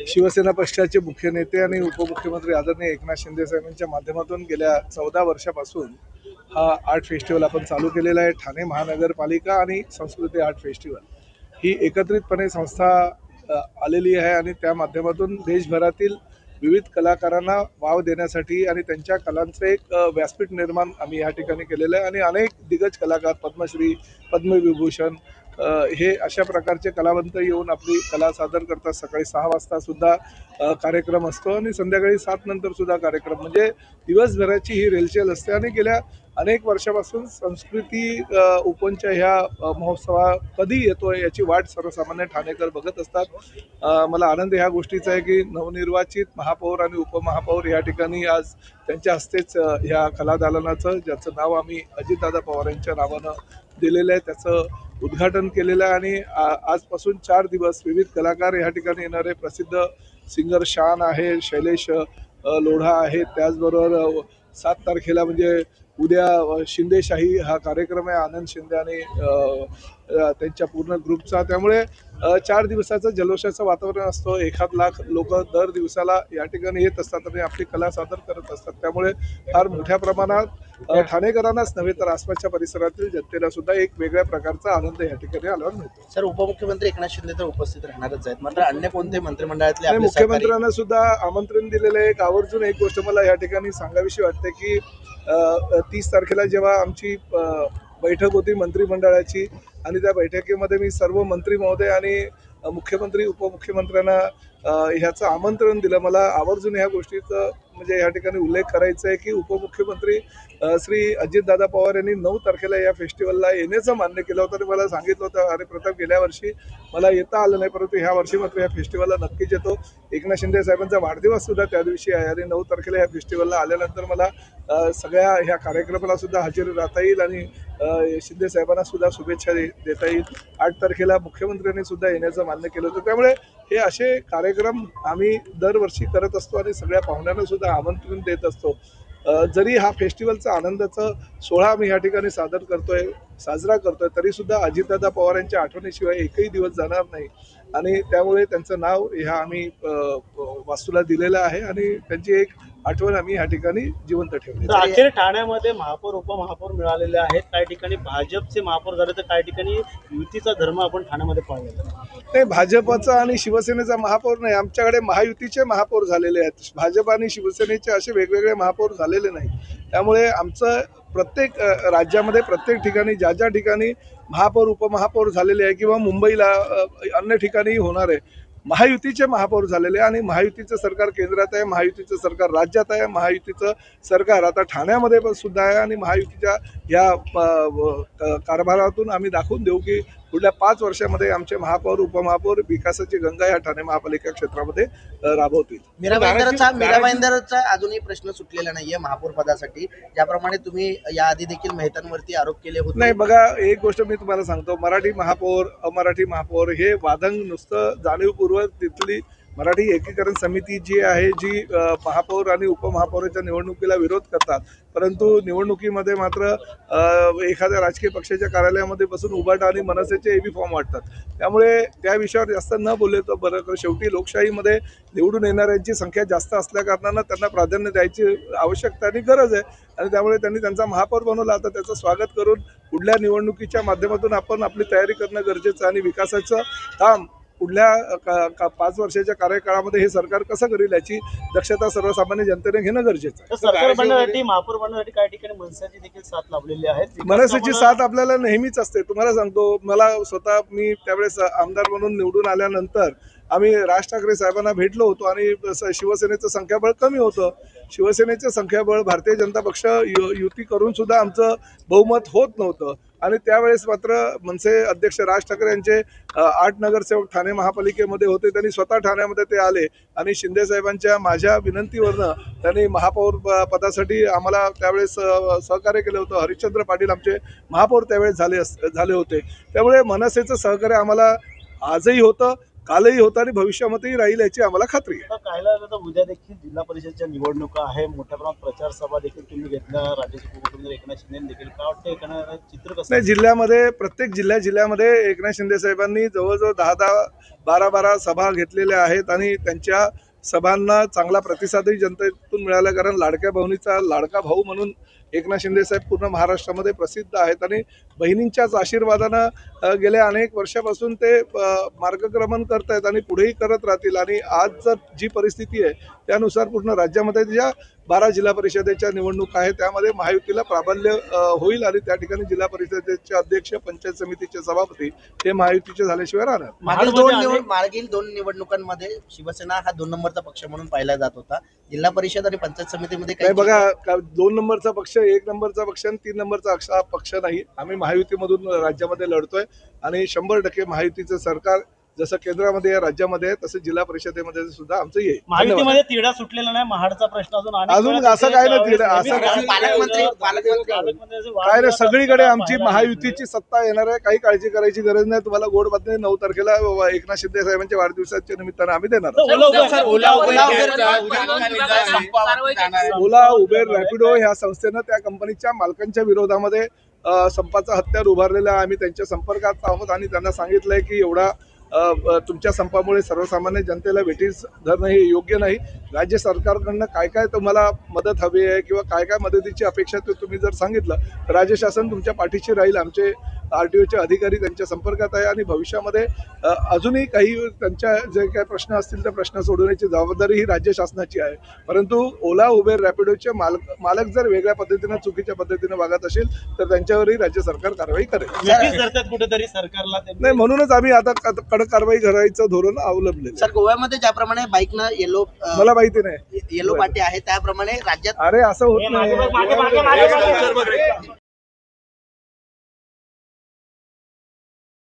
शिवसेना पक्षाचे मुख्य नेते आणि उपमुख्यमंत्री आदरणीय एकनाथ शिंदे साहेबांच्या माध्यमातून गेल्या 14 वर्षापासून हा आर्ट फेस्टिवल आपण चालू केलेला आहे। ठाणे महानगरपालिका आणि संस्कृती आर्ट फेस्टिवल ही एकत्रितपणे संस्था आलेली आहे आणि त्या माध्यमातून देशभरातील विविध कलाकारांना वाव देण्यासाठी आणि त्यांच्या कलांचं एक व्यासपीठ निर्माण आम्ही या ठिकाणी केलेलं आहे आणि अनेक दिग्गज कलाकार पद्मश्री पद्मविभूषण हे अशा प्रकारचे कलावंत येऊन आपली कला सादर करतात। सकाळी 6 वाजता सुद्धा कार्यक्रम असतो आणि संध्याकाळी 7 नंतर सुद्धा कार्यक्रम, म्हणजे दिवसभराची ही रेलचेल असते आणि गेल्या अनेक वर्षापासून संस्कृती ओपनच्या ह्या महोत्सवा कधी येतोय याची वाट सर्वसामान्य ठाणेकर बघत असतात। मला आनंद ह्या गोष्टीचा आहे की नवनिर्वाचित महापौर आणि उपमहापौर या ठिकाणी आज त्यांच्या हस्तेच ह्या कलादालनाचं, ज्याचं नाव आम्ही अजितदादा पवार यांच्या नावानं दिलेलं आहे, त्याचं उद्घाटन केलेलं आहे आणि आजपासून 4 दिवस विविध कलाकार या ठिकाणी येणारे प्रसिद्ध सिंगर शान आहे, शैलेश लोढा आहे, त्याचबरोबर 7 तारखेला म्हणजे उद्या शिंदेशाही हा कार्यक्रम आहे आनंद शिंदे आणि त्यांच्या पूर्ण ग्रुपचा। त्यामुळे 4 दिवसाचं जल्लोषाचं वातावरण असतं। 1 लाख लोक दर दिवसाला या ठिकाणी येत असतात आणि आपली कला सादर करत असतात। त्यामुळे फार मोठ्या प्रमाणात ठाणेकरांनाच नव्हे तर आसपासच्या परिसरातील जनतेला सुद्धा एक वेगळ्या प्रकारचा आनंद या ठिकाणी आल्यावर मिळतो। सर, उपमुख्यमंत्री एकनाथ शिंदे तर उपस्थित राहणारच आहेत, मात्र अन्य कोणते मंत्रिमंडळातले मुख्यमंत्र्यांना सुद्धा आमंत्रण दिलेलं आहे। आवर्जून एक गोष्ट मला या ठिकाणी सांगावीशी वाटते की 30 तारखेला जेव्हा आमची बैठक होती मंत्रिमंडळाची आणि त्या बैठकीमध्ये मी सर्व मंत्री महोदय आणि मुख्यमंत्री उपमुख्यमंत्र्यांना ह्याचं आमंत्रण दिलं। मला आवर्जून ह्या गोष्टीचं म्हणजे या ठिकाणी उल्लेख करायचा आहे की उपमुख्यमंत्री श्री अजितदादा पवार यांनी 9 तारखेला या फेस्टिवलला येण्याचं मान्य केलं होतं आणि मला सांगितलं होतं, अरे प्रताप, गेल्या वर्षी मला येता आलं नाही, परंतु ह्या वर्षी मात्र या फेस्टिवलला नक्कीच येतो। एकनाथ शिंदे साहेबांचा वाढदिवस सुद्धा त्या दिवशी आहे आणि 9 तारखेला या फेस्टिवलला आल्यानंतर मला सगळ्या ह्या कार्यक्रमाला सुद्धा हजेरी राहता येईल आणि शिंदे साहेबांना सुद्धा शुभेच्छा देता येईल। 8 तारखेला मुख्यमंत्र्यांनी सुद्धा येण्याचं मान्य केलं होतं। त्यामुळे हे असे कार्यक्रम आम्ही दरवर्षी करत असतो आणि सगळ्या पाहुण्यांना सुद्धा आमंत्रण देत असतो। जरी हा फेस्टिवलचा आनंदाचा सोहळा आम्ही या ठिकाणी साजरा करतोय तरी सुद्धा अजितदादा पवार यांच्या आठवणीशिवाय एकही दिवस जाणार नाही आणि त्यामुळे त्यांचं नाव ह्या आम्ही वास्तूला दिलेलं आहे आणि त्यांची एक आठवण आम्ही या ठिकाणी जिवंत ठेवली। अखेर ठाण्यामध्ये महापौर उपमहापौर मिळालेले आहेत, काही ठिकाणी भाजपचे महापौर झाले तर काही ठिकाणी युतीचा धर्म आपण ठाण्यामध्ये पाहिलेला नाही। भाजपचा आणि शिवसेनेचा महापौर नाही, आमच्याकडे महायुतीचे महापौर झालेले आहेत। भाजप आणि शिवसेनेचे असे वेगवेगळे महापौर झालेले नाही। त्यामुळे आमचं प्रत्येक राज्यामध्ये प्रत्येक ठिकाणी ज्या ठिकाणी महापौर उपमहापौर झालेले आहे किंवा मुंबईला अन्य ठिकाणी होणार आहे, महायुतीचे महापौर झालेले आणि महायुतीचं सरकार केंद्रात आहे, महायुतीचं सरकार राज्यात आहे, महायुतीचं सरकार आता ठाण्यामध्ये पण सुद्धा आहे आणि महायुतीच्या या कारभारातून आम्ही दाखवून देऊ की पुढल्या 5 वर्षामध्ये आमचे महापौर उपमहापौर विकासाची गंगा या ठाणे महापालिका क्षेत्रामध्ये राबवतील। मीरा भाईंदरचा अजूनही प्रश्न सुटलेला नाहीये महापौर पदासाठी, ज्याप्रमाणे तुम्ही याआधी देखील मेहतांवरती आरोप केले होते। नाही, बघा, एक गोष्ट मी तुम्हाला सांगतो, मराठी महापौर अमराठी महापौर हे वादंग नुसतं जाणीवपूर्वक तिथली मराठी एकीकरण समिती जी आहे जी महापौर आणि उपमहापौराच्या निवडणुकीला विरोध करतात, परंतु निवडणुकीमध्ये मात्र एखाद्या राजकीय पक्षाच्या कार्यालयामध्ये बसून उबाटा आणि मनसेचे एबी फॉर्म वाटतात। त्यामुळे त्या विषयावर जास्त न बोलले तर बरं। शेवटी लोकशाहीमध्ये निवडून येणाऱ्यांची संख्या जास्त असल्या कारणानं त्यांना प्राधान्य द्यायची आवश्यकता आणि गरज आहे आणि त्यामुळे त्यांनी त्यांचा महापौर बनवला। आता त्याचं स्वागत करून पुढल्या निवडणुकीच्या माध्यमातून आपण आपली तयारी करणं गरजेचं आणि विकासाचं काम पुढल्या 5 वर्षाच्या कार्यकाळामध्ये हे सरकार कसं करेल याची दक्षता सर्वसामान्य जनतेने घेणं गरजेचं आहे। सरकार बनण्यासाठी महापौर बनण्यासाठी काही ठिकाणी मनसेची देखील साथ लाभलेली आहे। मनसेची साथ आपल्याला नेहमीच असते। तुम्हाला सांगतो, मला स्वतः मी त्यावेळेस आमदार म्हणून निवडून आल्यानंतर आम्ही राज ठाकरे साहेबांना भेटलो होतो आणि शिवसेनेचं संख्याबळ कमी होतं। शिवसेनेचं संख्याबळ भारतीय जनता पक्ष युती करून सुद्धा आमचं बहुमत होत नव्हतं आणि त्यावेळेस मात्र मनसे अध्यक्ष राज ठाकरे यांचे 8 नगरसेवक ठाणे महापालिकेमध्ये होते। त्यांनी स्वतः ठाण्यामध्ये ते आले आणि शिंदे साहेबांच्या माझ्या विनंतीवरनं त्यांनी महापौर पदासाठी आम्हाला त्यावेळेस सहकार्य केलं होतं। हरिश्चंद्र पाटील आमचे महापौर त्यावेळेस झाले होते। त्यामुळे मनसेचं सहकार्य आम्हाला आजही होतं, कालही होता आणि भविष्यामध्येही राहील याची आम्हाला खात्री आहे. आता कायला तर उद्या देखील जिल्हा परिषदच्या निवडणुका आहे, मोठ्या प्रमाणात प्रचार सभा देखील तुम्ही घेतल्या, राज्याचे उपमुख्यमंत्री एकनाथ शिंदे देखील. काय वाटतं एकनाथ चित्र कसं नाही, जिल्ह्यामध्ये प्रत्येक जिल्ह्यामध्ये एकनाथ शिंदे साहेबांनी जवळजवळ 10 12 सभा घेतलेल्या आहेत आणि त्यांच्या सभांना चांगला प्रतिसादही जनतेतून मिळाला, कारण लाडक्या बहिणीचा लाडका भाऊ म्हणून एकनाथ शिंदे साहेब पूर्ण महाराष्ट्रामध्ये प्रसिद्ध आहेत आणि बहिणींच्याच आशीर्वादानं गेल्या अनेक वर्षापासून ते मार्गक्रमण करत आहेत आणि पुढेही करत राहतील. आणि आज जर जी परिस्थिती आहे त्यानुसार पूर्ण राज्यामध्ये ज्या 12 जिल्हा परिषदेच्या निवडणुका आहेत त्यामध्ये महायुतीला प्राबल्य होईल आणि त्या ठिकाणी जिल्हा परिषदेचे अध्यक्ष, पंचायत समितीचे सभापती हे महायुतीचे झाल्याशिवाय राहणार. मागील दोन निवडणुकांमध्ये शिवसेना हा 2 नंबरचा पक्ष म्हणून पाहिला जात होता. जिल्हा परिषद आणि पंचायत समितीमध्ये नाही बघा, 2 नंबरचा पक्ष, 1 नंबरचा पक्ष आणि 3 नंबरचा पक्ष नाही. आम्ही महायुतीमधून राज्यामध्ये लढतोय आणि 100% महायुतीचं सरकार जसं केंद्रामध्ये आहे, राज्यामध्ये आहे, तसं जिल्हा परिषदेमध्ये सुद्धा आमचं येईल. महायुतीमध्ये तिढा सुटलेला नाही, महाडचा प्रश्न अजून असं काय नाही, तिढा असं पालकमंत्री काय रे, सगळीकडे आमची महायुतीची सत्ता येणार आहे, काही काळजी करायची गरज नाही. तुम्हाला गोड बातमी 9 तारखेला एकनाथ शिंदे साहेबांच्या वाढदिवसाच्या निमित्तानं आम्ही देणार ओला, उबेर, रॅपिडो ह्या संस्थेनं त्या कंपनीच्या मालकांच्या विरोधामध्ये संपाचा हत्यार उभारलेला आहे. आम्ही त्यांच्या संपर्कात आहोत आणि त्यांना सांगितलंय की एवढा तुमच्या संपामुळे सर्वसामान्य जनतेला वेठीस धरणं हे योग्य नाही. राज्य सरकारकडनं काय काय तुम्हाला मदत हवी आहे किंवा काय काय मदतीची अपेक्षा ते तुम्ही जर सांगितलं तर राज्य शासन तुमच्या पाठीशी राहील. आमचे RTOचे अधिकारी त्यांच्या संपर्कात आहे आणि भविष्यामध्ये अजूनही काही त्यांच्या जे काही प्रश्न असतील त्या प्रश्न सोडवण्याची जबाबदारी ही राज्य शासनाची आहे. परंतु ओला, उबेर, रॅपिडोचे मालक जर वेगळ्या पद्धतीनं, चुकीच्या पद्धतीनं वागत असेल तर त्यांच्यावरही राज्य सरकार कारवाई करेल. कुठेतरी सरकारला नाही, म्हणूनच आम्ही आता कडक कारवाई करायचं धोरण अवलंबले. सर, गोव्यामध्ये ज्याप्रमाणे बाईकनं मला माहिती नाही येलो पाटी आहे त्याप्रमाणे राज्यात अरे असं होत नाही.